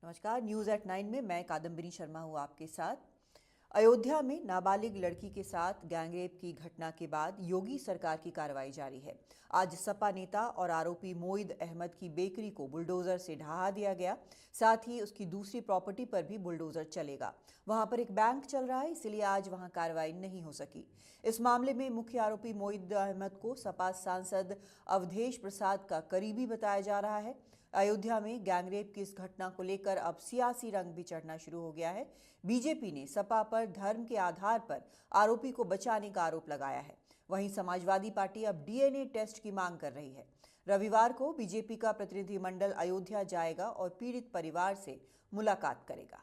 नमस्कार। News eight 9 में मैं कादम्बिनी शर्मा हूँ आपके साथ। अयोध्या में नाबालिग लड़की के साथ गैंगरेप की घटना के बाद योगी सरकार की कार्रवाई जारी है। आज सपा नेता और आरोपी मोईद अहमद की बेकरी को बुलडोजर से ढहा दिया गया। साथ ही उसकी दूसरी प्रॉपर्टी पर भी बुलडोजर चलेगा। वहां पर एक बैंक चल रहा है, इसलिए आज वहां कार्रवाई नहीं हो सकी। इस मामले में मुख्य आरोपी मोईद अहमद को सपा सांसद अवधेश प्रसाद का करीबी बताया जा रहा है। अयोध्या में गैंगरेप की इस घटना को लेकर अब सियासी रंग भी चढ़ना शुरू हो गया है। बीजेपी ने सपा पर धर्म के आधार पर आरोपी को बचाने का आरोप लगाया है। वहीं समाजवादी पार्टी अब डीएनए टेस्ट की मांग कर रही है। रविवार को बीजेपी का प्रतिनिधिमंडल अयोध्या जाएगा और पीड़ित परिवार से मुलाकात करेगा।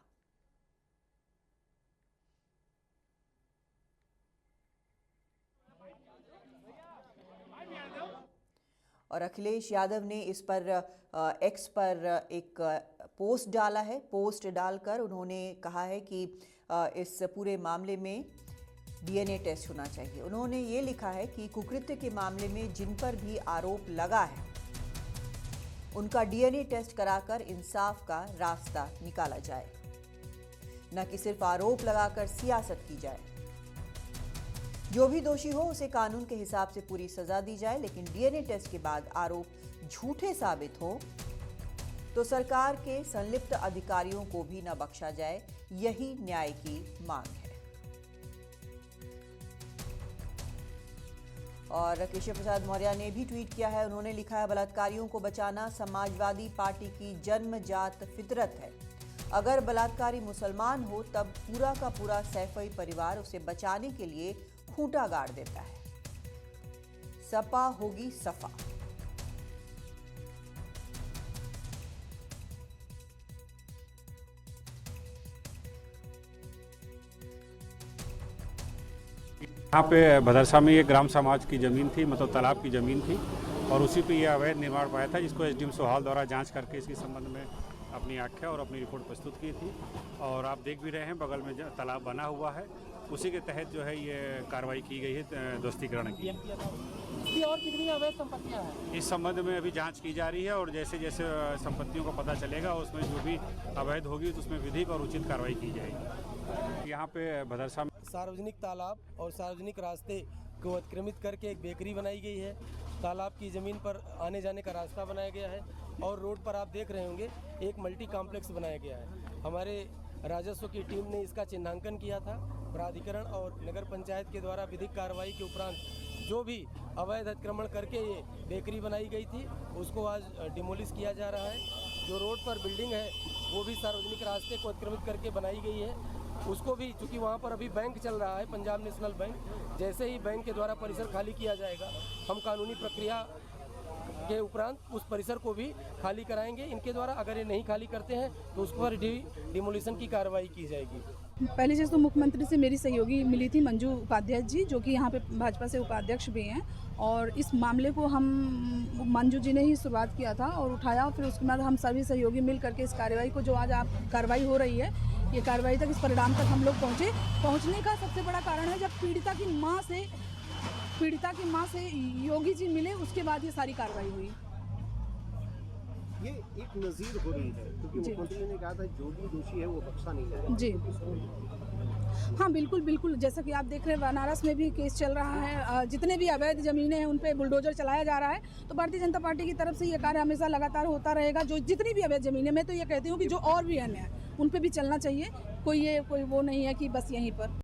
और अखिलेश यादव ने इस पर एक्स पर एक पोस्ट डाला है। पोस्ट डालकर उन्होंने कहा है कि इस पूरे मामले में डीएनए टेस्ट होना चाहिए। उन्होंने ये लिखा है कि कुकृत्य के मामले में जिन पर भी आरोप लगा है उनका डीएनए टेस्ट कराकर इंसाफ का रास्ता निकाला जाए, न कि सिर्फ आरोप लगाकर सियासत की जाए। जो भी दोषी हो उसे कानून के हिसाब से पूरी सजा दी जाए, लेकिन डीएनए टेस्ट के बाद आरोप झूठे साबित हो तो सरकार के संलिप्त अधिकारियों को भी न बख्शा जाए। यही न्याय की मांग है। और केशव प्रसाद मौर्य ने भी ट्वीट किया है। उन्होंने लिखा है, बलात्कारियों को बचाना समाजवादी पार्टी की जन्मजात फितरत है। अगर बलात्कारी मुसलमान हो तब पूरा का पूरा सैफई परिवार उसे बचाने के लिए खूंटा गाड़ देता है। सपा होगी सफा। यहाँ पे भदरसा में ये ग्राम समाज की ज़मीन थी, मतलब तालाब की ज़मीन थी, और उसी पे ये अवैध निर्माण पाया था, जिसको एसडीएम सोहाल द्वारा जांच करके इसके संबंध में अपनी आख्या और अपनी रिपोर्ट प्रस्तुत की थी। और आप देख भी रहे हैं बगल में तालाब बना हुआ है, उसी के तहत जो है ये कार्रवाई की गई है ध्वस्तीकरण की। और कितनी अवैध संपत्तियां हैं इस संबंध में अभी जांच की जा रही है, और जैसे जैसे संपत्तियों का पता चलेगा उसमें जो भी अवैध होगी तो उसमें विधिक और उचित कार्रवाई की जाएगी। यहाँ पे भदरसा में सार्वजनिक तालाब और सार्वजनिक रास्ते को अतिक्रमित करके एक बेकरी बनाई गई है। तालाब की ज़मीन पर आने जाने का रास्ता बनाया गया है, और रोड पर आप देख रहे होंगे एक मल्टी कॉम्प्लेक्स बनाया गया है। हमारे राजस्व की टीम ने इसका चिन्हांकन किया था। प्राधिकरण और नगर पंचायत के द्वारा विधिक कार्रवाई के उपरांत जो भी अवैध अतिक्रमण करके ये बेकरी बनाई गई थी उसको आज डिमोलिश किया जा रहा है। जो रोड पर बिल्डिंग है वो भी सार्वजनिक रास्ते को अतिक्रमित करके बनाई गई है, उसको भी, चूँकि वहाँ पर अभी बैंक चल रहा है, पंजाब नेशनल बैंक, जैसे ही बैंक के द्वारा परिसर खाली किया जाएगा हम कानूनी प्रक्रिया के उपरांत उस परिसर को भी खाली कराएंगे। इनके द्वारा अगर ये नहीं खाली करते हैं तो उस पर डिमोलिशन की कार्रवाई की जाएगी। पहली चीज़ तो मुख्यमंत्री से मेरी सहयोगी मिली थी मंजू उपाध्याय जी, जो कि यहाँ पे भाजपा से उपाध्यक्ष भी हैं, और इस मामले को हम मंजू जी ने ही शुरुआत किया था और उठाया। फिर उसके बाद हम सभी सहयोगी मिल करके इस कार्रवाई को, जो आज आप कार्रवाई हो रही है, ये कार्रवाई तक, इस परिणाम तक हम लोग पहुँचने का सबसे बड़ा कारण है जब पीड़िता की माँ से योगी जी मिले, उसके बाद ये सारी कार्रवाई हुई। ये एक नज़ीर हो रही है, क्योंकि मुख्यमंत्री ने कहा था जो भी दोषी है वो बख्शा नहीं जाएगा। जी हाँ, बिल्कुल। जैसा कि आप देख रहे हैं, बनारस में भी केस चल रहा है। जितने भी अवैध ज़मीनें हैं उन पे बुलडोजर चलाया जा रहा है। तो भारतीय जनता पार्टी की तरफ से ये कार्य हमेशा लगातार होता रहेगा। जो जितनी भी अवैध ज़मीनें, मैं तो ये कहती हूँ कि जो और भी अन्य है उन पे भी चलना चाहिए। कोई वो नहीं है कि बस यहीं पर।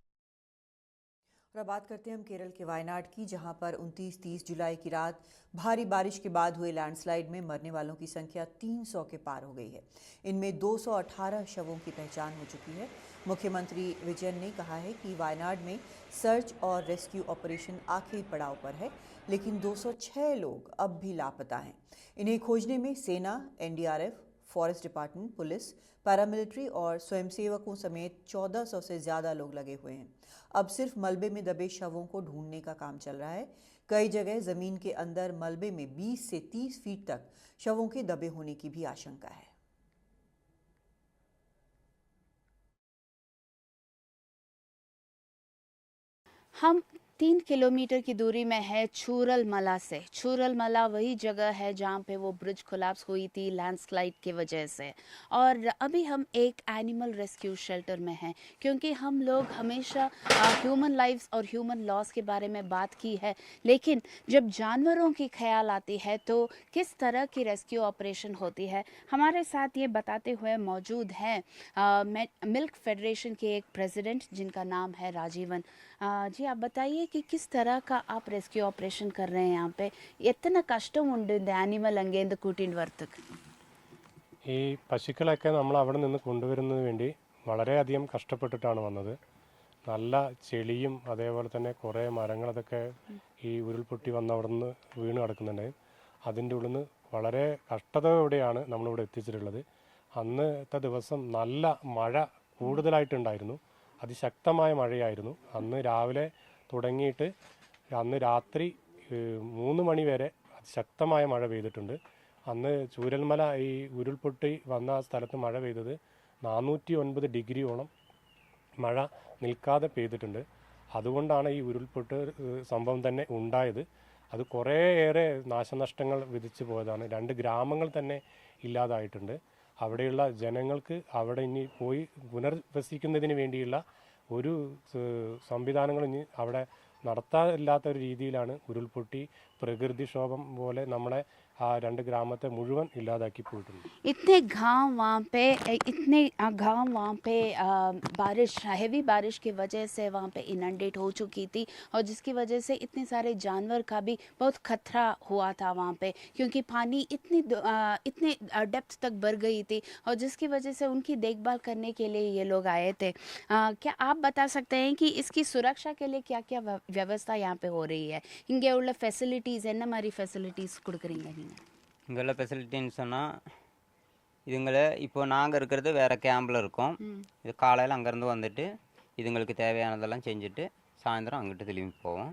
और अब बात करते हैं हम केरल के वायनाड की, जहां पर 29-30 जुलाई की रात भारी बारिश के बाद हुए लैंडस्लाइड में मरने वालों की संख्या 300 के पार हो गई है। इनमें 218 शवों की पहचान हो चुकी है। मुख्यमंत्री विजयन ने कहा है कि वायनाड में सर्च और रेस्क्यू ऑपरेशन आखिरी पड़ाव पर है, लेकिन 206 लोग अब भी लापता हैं। इन्हें खोजने में सेना, NDRF, forest department, police, paramilitary और स्वयंसेवकों समेत 1400 से ज़्यादा लोग लगे हुए हैं। अब सिर्फ मलबे में दबे शवों को ढूंढने का काम चल रहा है। कई जगह ज़मीन के अंदर मलबे में 20 से 30 फीट तक शवों के दबे होने की भी आशंका है। हम 3 किलोमीटर की दूरी में है चूरलमला से। चूरलमला वही जगह है जहाँ पे वो ब्रिज कोलैप्स हुई थी लैंडस्लाइड की वजह से। और अभी हम एक एनिमल रेस्क्यू शेल्टर में हैं, क्योंकि हम लोग हमेशा ह्यूमन लाइव्स और ह्यूमन लॉस के बारे में बात की है, लेकिन जब जानवरों की ख्याल आती है तो किस तरह की रेस्क्यू ऑपरेशन होती है, हमारे साथ ये बताते हुए मौजूद हैं मिल्क फेडरेशन के एक प्रेसिडेंट जिनका नाम है राजीवन। जी आप बताइए कि किस तरह का आप रेस्क्यू ऑपरेशन कर रहे हैं यहाँ पे, എത്ര കഷ്ടമുണ്ട് ആനിമൽ അങ്ങേന്ത് കൂട്ടിൻ്റെ വരത്തക്ക്? ഈ പശുക്കളൊക്കെ നമ്മൾ അവിടെ നിന്ന് കൊണ്ടുവരുന്നതിന് വേണ്ടി വളരെയധികം കഷ്ടപ്പെട്ടിട്ടാണ് വന്നത്. നല്ല ചെളിയും അതേപോലെ തന്നെ കുറേ മരങ്ങളതൊക്കെ ഈ ഉരുൾപൊട്ടി വന്ന് അവിടെ നിന്ന് വീണ് കിടക്കുന്നുണ്ട്. അതിൻ്റെ ഉള്ളിൽ നിന്ന് വളരെ കഷ്ടതയോടെയാണ് നമ്മളിവിടെ എത്തിച്ചിട്ടുള്ളത്. അന്നത്തെ ദിവസം നല്ല മഴ കൂടുതലായിട്ടുണ്ടായിരുന്നു, അതിശക്തമായ മഴയായിരുന്നു. അന്ന് രാവിലെ തുടങ്ങിയിട്ട് അന്ന് രാത്രി 3 മണി വരെ അതിശക്തമായ മഴ പെയ്തിട്ടുണ്ട്. അന്ന് ചൂരൽമല ഈ ഉരുൾപൊട്ടി വന്ന സ്ഥലത്ത് മഴ പെയ്തത് 409 ഡിഗ്രിയോളം മഴ നിൽക്കാതെ പെയ്തിട്ടുണ്ട്. അതുകൊണ്ടാണ് ഈ ഉരുൾപൊട്ട് സംഭവം തന്നെ ഉണ്ടായത്. അത് കുറേയേറെ നാശനഷ്ടങ്ങൾ വിധിച്ചു പോയതാണ്. 2 ഗ്രാമങ്ങൾ തന്നെ ഇല്ലാതായിട്ടുണ്ട്. അവിടെയുള്ള ജനങ്ങൾക്ക് അവിടെ ഇനി പോയി പുനർവസിക്കുന്നതിന് വേണ്ടിയുള്ള ഒരു സംവിധാനങ്ങൾ ഇനി അവിടെ നടത്താനില്ലാത്ത ഒരു രീതിയിലാണ് ഉരുൾപൊട്ടി പ്രകൃതിക്ഷോഭം പോലെ നമ്മളെ ആ 2 ഗ്രാമത്തെ മുഴുവൻ ഇല്ലാതാക്കി പോയിട്ടുണ്ട്. इतने गांव वहाँ पे बारिश, हैवी बारिश की वजह से वहाँ पे इनंडेट हो चुकी थी, और जिसकी वजह से इतने सारे जानवर का भी बहुत खतरा हुआ था वहाँ पे, क्योंकि पानी इतने डेप्थ तक बढ़ गई थी, और जिसकी वजह से उनकी देखभाल करने के लिए ये लोग आए थे। क्या आप बता सकते हैं कि इसकी सुरक्षा के लिए क्या क्या व्यवस्था यहाँ पे हो रही है? இங்கே உள்ள ஃபெசிலிட்டிஸ் என்ன மாதிரி ஃபெசிலிட்டிஸ் கொடுக்குறீங்க நீங்கள்? இங்கெல்லாம் ஃபெசிலிட்டின்னு சொன்னால், இதுங்களை இப்போ நாங்கள் இருக்கிறது வேறு கேம்பில் இருக்கோம். இது காலையில் அங்கேருந்து வந்துட்டு இதுங்களுக்கு தேவையானதெல்லாம் செஞ்சுட்டு சாயந்தரம் அங்கிட்டு திரும்பி போவோம்.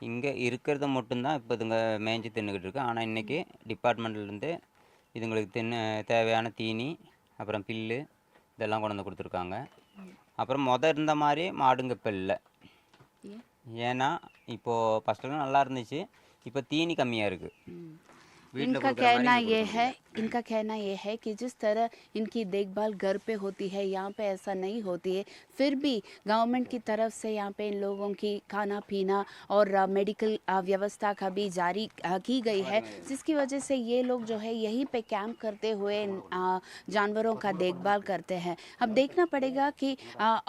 இங்கே இருக்கிறத மட்டும்தான் இப்போ இதுங்க மேய்ஞ்சி தின்னுக்கிட்டு இருக்கு. ஆனால் இன்றைக்கி டிபார்ட்மெண்ட்லேருந்து இதுங்களுக்கு தேவையான தீனி, அப்புறம் புல்லு இதெல்லாம் கொண்டு வந்து கொடுத்துருக்காங்க. அப்புறம் இருந்த மாதிரி மாடுங்க இப்போ இல்லை. ஏன்னா இப்போது ஃபஸ்ட்டுலாம் நல்லா இருந்துச்சு, இப்போ தீனி கம்மியாக இருக்குது. इनका कहना ये है कि जिस तरह इनकी देखभाल घर पे होती है, यहाँ पे ऐसा नहीं होती है। फिर भी गवर्नमेंट की तरफ से यहाँ पे इन लोगों की खाना पीना और मेडिकल व्यवस्था का भी जारी की गई है, जिसकी वजह से ये लोग जो है यहीं पे कैंप करते हुए जानवरों का देखभाल करते हैं। अब देखना पड़ेगा कि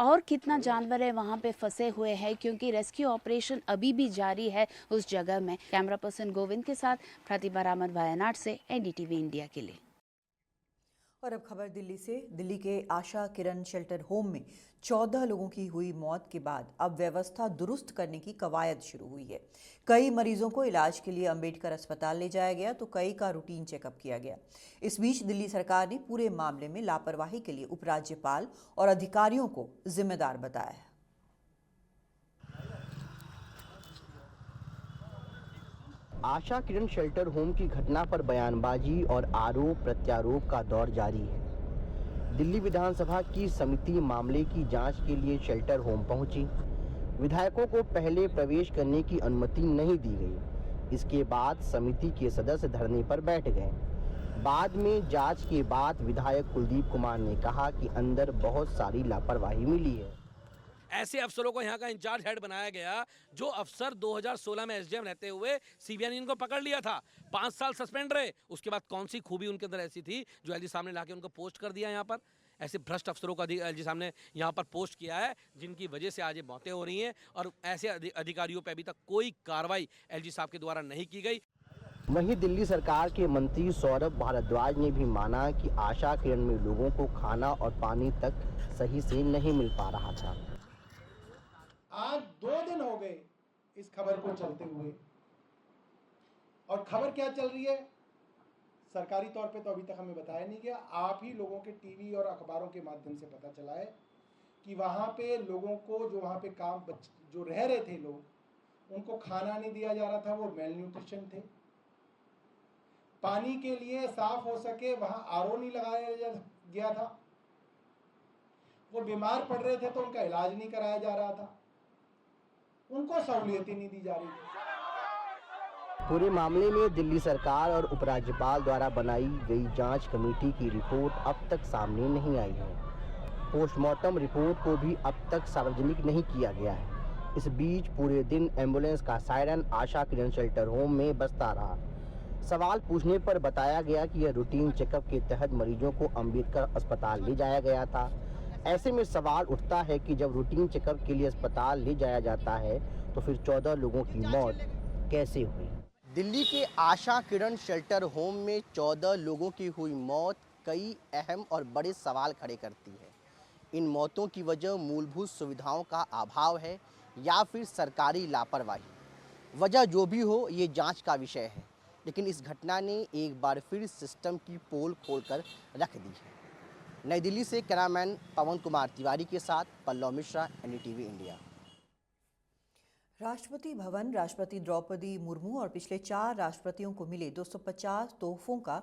और कितना जानवर है वहाँ पे फंसे हुए हैं, क्योंकि रेस्क्यू ऑपरेशन अभी भी जारी है उस जगह में। कैमरा पर्सन गोविंद के साथ प्रतिभा रामन, वायनाड से एनडीटीवी इंडिया के लिए। और अब खबर दिल्ली से। दिल्ली के आशा किरण शेल्टर होम में 14 लोगों की हुई मौत के बाद अब व्यवस्था दुरुस्त करने की कवायद शुरू हुई है। कई मरीजों को इलाज के लिए अंबेडकर अस्पताल ले जाया गया, तो कई का रूटीन चेकअप किया गया। इस बीच दिल्ली सरकार ने पूरे मामले में लापरवाही के लिए उपराज्यपाल और अधिकारियों को जिम्मेदार बताया है। आशा किरण शेल्टर होम की घटना पर बयानबाजी और आरोप प्रत्यारोप का दौर जारी है। दिल्ली विधानसभा की समिति मामले की जांच के लिए शेल्टर होम पहुंची। विधायकों को पहले प्रवेश करने की अनुमति नहीं दी गई। इसके बाद समिति के सदस्य धरने पर बैठ गए। बाद में जांच के बाद विधायक कुलदीप कुमार ने कहा कि अंदर बहुत सारी लापरवाही मिली है। ऐसे अफसरों को यहाँ का इंचार्ज हेड बनाया गया जो अफसर 2016 में एसडीएम रहते हुए सीबीआई ने इनको पकड़ लिया था, 5 साल सस्पेंड रहे। उसके बाद कौन सी खूबी उनके अंदर ऐसी थी जो एलजी सामने लाके उनको पोस्ट कर दिया। यहाँ पर ऐसे भ्रष्ट अफसरों को एलजी सामने यहाँ पर पोस्ट किया है, जिनकी वजह से आज ये मौतें हो रही हैं, और ऐसे अधिकारियों पर अभी तक कोई कार्रवाई एलजी साहब के द्वारा नहीं की गई। वहीं दिल्ली सरकार के मंत्री सौरभ भारद्वाज ने भी माना कि आशा किरण में लोगों को खाना और पानी तक सही से नहीं मिल पा रहा था। आज 2 दिन हो गए इस खबर को चलते हुए, और खबर क्या चल रही है सरकारी तौर पे तो अभी तक हमें बताया नहीं गया। आप ही लोगों के टीवी और अखबारों के माध्यम से पता चला है कि वहाँ पे लोगों को जो वहाँ पे जो रह रहे थे लोग, उनको खाना नहीं दिया जा रहा था, वो मेल न्यूट्रिशन थे। पानी के लिए साफ हो सके वहाँ आरओ नहीं लगाया गया था। वो बीमार पड़ रहे थे तो उनका इलाज नहीं कराया जा रहा था। उनको सहूलियतें नहीं दी जा रही थी। पूरे मामले में दिल्ली सरकार और उपराज्यपाल द्वारा बनाई गई जांच कमेटी की रिपोर्ट अब तक सामने नहीं आई है। पोस्टमार्टम रिपोर्ट को भी अब तक सार्वजनिक नहीं किया गया है। इस बीच पूरे दिन एम्बुलेंस का siren Asha Kiran shelter home में बजता रहा। सवाल पूछने पर बताया गया कि यह रूटीन चेकअप के तहत मरीजों को अंबेडकर अस्पताल ले जाया गया था। ऐसे में सवाल उठता है कि जब रूटीन चेकअप के लिए अस्पताल ले जाया जाता है तो फिर 14 लोगों की मौत कैसे हुई? दिल्ली के आशा किरण शेल्टर होम में 14 लोगों की हुई मौत कई अहम और बड़े सवाल खड़े करती है। इन मौतों की वजह मूलभूत सुविधाओं का अभाव है या फिर सरकारी लापरवाही। वजह जो भी हो, ये जांच का विषय है, लेकिन इस घटना ने एक बार फिर सिस्टम की पोल खोलकर रख दी है। नई दिल्ली से कैमरामैन पवन कुमार तिवारी के साथ पल्लव मिश्रा, NDTV इंडिया। राष्ट्रपति भवन राष्ट्रपति द्रौपदी मुर्मू और पिछले 4 राष्ट्रपतियों को मिले 250 तोहफों का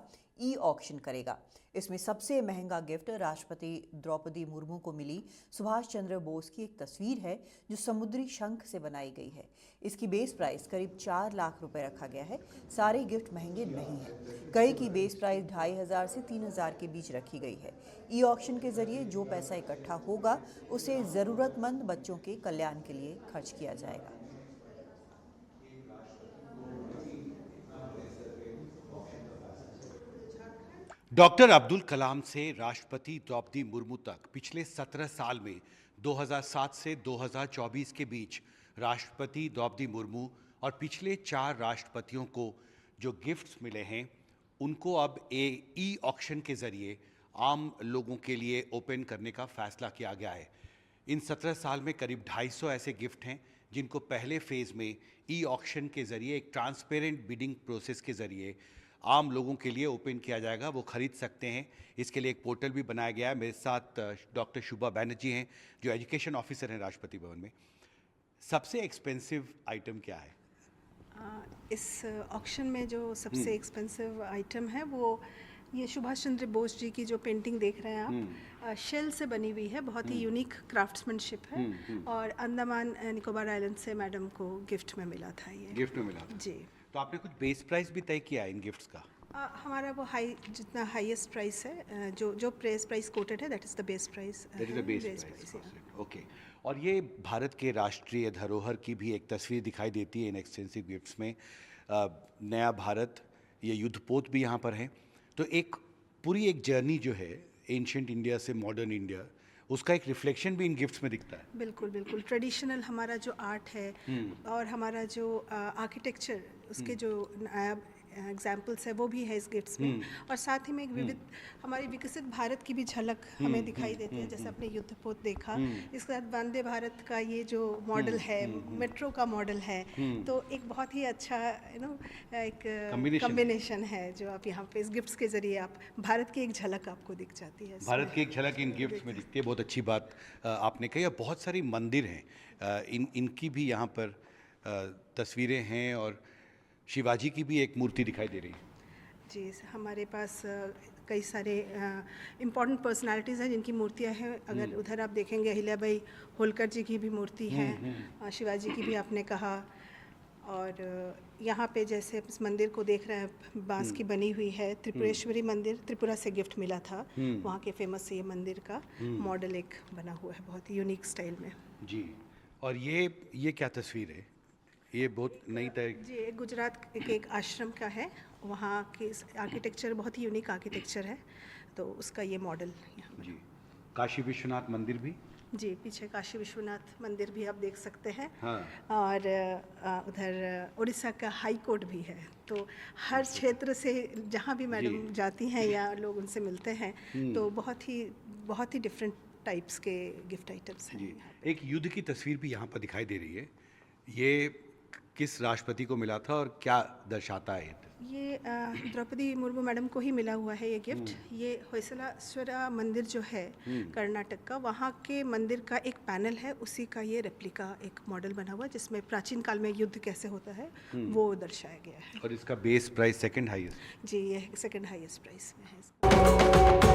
ऑक्शन करेगा। इसमें सबसे महंगा गिफ्ट राष्ट्रपति द्रौपदी मुर्मू को मिली सुभाष चंद्र बोस की एक तस्वीर है जो समुद्री शंख से बनाई गई है। इसकी बेस प्राइस करीब 4 लाख रुपए रखा गया है। सारे गिफ्ट महंगे नहीं हैं। कई की बेस प्राइस 2500 से 3000 के बीच रखी गई है। ऑक्शन के जरिए जो पैसा इकट्ठा होगा उसे जरूरतमंद बच्चों के कल्याण के लिए खर्च किया जाएगा। डॉक्टर अब्दुल कलाम से राष्ट्रपति द्रौपदी मुर्मू तक पिछले 17 साल में 2007 से 2024 के बीच राष्ट्रपति द्रौपदी मुर्मू और पिछले 4 राष्ट्रपतियों को जो गिफ्ट्स मिले हैं उनको अब ऑक्शन के ज़रिए आम लोगों के लिए ओपन करने का फैसला किया गया है। इन 17 साल में करीब 250 ऐसे गिफ्ट हैं जिनको पहले फेज़ में ऑक्शन के ज़रिए एक ट्रांसपेरेंट बिडिंग प्रोसेस के ज़रिए आम लोगों के लिए ओपन किया जाएगा। वो खरीद सकते हैं। इसके लिए एक पोर्टल भी बनाया गया है। मेरे साथ डॉक्टर शुभा बैनर्जी हैं जो एजुकेशन ऑफिसर हैं राष्ट्रपति भवन में। सबसे एक्सपेंसिव आइटम क्या है? इस ऑक्शन में जो सबसे एक्सपेंसिव आइटम है वो ये सुभाष चंद्र बोस जी की जो पेंटिंग देख रहे हैं आप, शेल से बनी हुई है। बहुत ही यूनिक क्राफ्ट्समैनशिप है और अंडमान निकोबार आइलैंड से मैडम को गिफ्ट में मिला था। ये गिफ्ट में मिला था जी। तो आपने कुछ बेस प्राइस भी तय किया है इन गिफ्ट्स का? हमारा वो जितना हाईएस्ट प्राइस है, जो प्राइस कोटेड है, that is the base price. That is the base price. Okay. और ये भारत के राष्ट्रीय धरोहर की भी एक तस्वीर दिखाई देती है इन एक्सपेंसिव गिफ्ट्स में। नया भारत, ये युद्धपोत भी यहाँ पर है। तो एक पूरी एक जर्नी जो है एंशिएंट इंडिया से मॉडर्न इंडिया, उसका एक रिफ्लेक्शन भी इन गिफ्ट्स में दिखता है। बिल्कुल बिल्कुल। ट्रेडिशनल हमारा जो आर्ट है और हमारा जो आर्किटेक्चर, उसके जो एग्जाम्पल्स है वो भी है इस गिफ्ट्स में। और साथ ही में एक विविध हमारी विकसित भारत की भी झलक हमें दिखाई देती है। जैसे अपने युद्धपोत देखा, इसके साथ वंदे भारत का ये जो मॉडल है, मेट्रो का मॉडल है, तो एक बहुत ही अच्छा एक कॉम्बिनेशन है जो आप यहाँ पे इस गिफ्ट्स के जरिए आप भारत की एक झलक आपको दिख जाती है। भारत की एक झलक इन गिफ्ट्स में दिखती है। बहुत अच्छी बात आपने कही। और बहुत सारी मंदिर हैं, इनकी भी यहाँ पर तस्वीरें हैं और शिवाजी की भी एक मूर्ति दिखाई दे रही है। जी, हमारे पास कई सारे इम्पोर्टेंट पर्सनालिटीज़ हैं जिनकी मूर्तियां हैं। अगर उधर आप देखेंगे अहिल्याबाई होलकर जी की भी मूर्ति है, शिवाजी की भी आपने कहा। और यहाँ पे जैसे इस मंदिर को देख रहे हैं, बांस की बनी हुई है। त्रिपुरेश्वरी मंदिर, त्रिपुरा से गिफ्ट मिला था। वहाँ के फेमस ये मंदिर का मॉडल एक बना हुआ है बहुत यूनिक स्टाइल में। जी। और ये क्या तस्वीर है? ये बहुत नई तरह जी, गुजरात के एक आश्रम का है। वहाँ की आर्किटेक्चर बहुत ही यूनिक आर्किटेक्चर है, तो उसका ये मॉडल यहाँ। जी। काशी विश्वनाथ मंदिर भी? जी, पीछे काशी विश्वनाथ मंदिर भी आप देख सकते हैं। हाँ। और उधर उड़ीसा का हाई कोर्ट भी है। तो हर क्षेत्र से जहाँ भी मैडम जाती हैं या लोग उनसे मिलते हैं, तो बहुत ही डिफरेंट टाइप्स के गिफ्ट आइटम्स हैं। एक युद्ध की तस्वीर भी यहाँ पर दिखाई दे रही है। ये किस राष्ट्रपति को मिला था और क्या दर्शाता है? ये द्रौपदी मुर्मू मैडम को ही मिला हुआ है ये गिफ्ट। ये होयसलाश्वरा मंदिर जो है कर्नाटक का, वहाँ के मंदिर का एक पैनल है, उसी का ये रेप्लिका एक मॉडल बना हुआ जिसमें प्राचीन काल में युद्ध कैसे होता है वो दर्शाया गया है। और इसका बेस प्राइस सेकंड हाईएस्ट? जी, ये सेकंड हाईएस्ट प्राइस में है।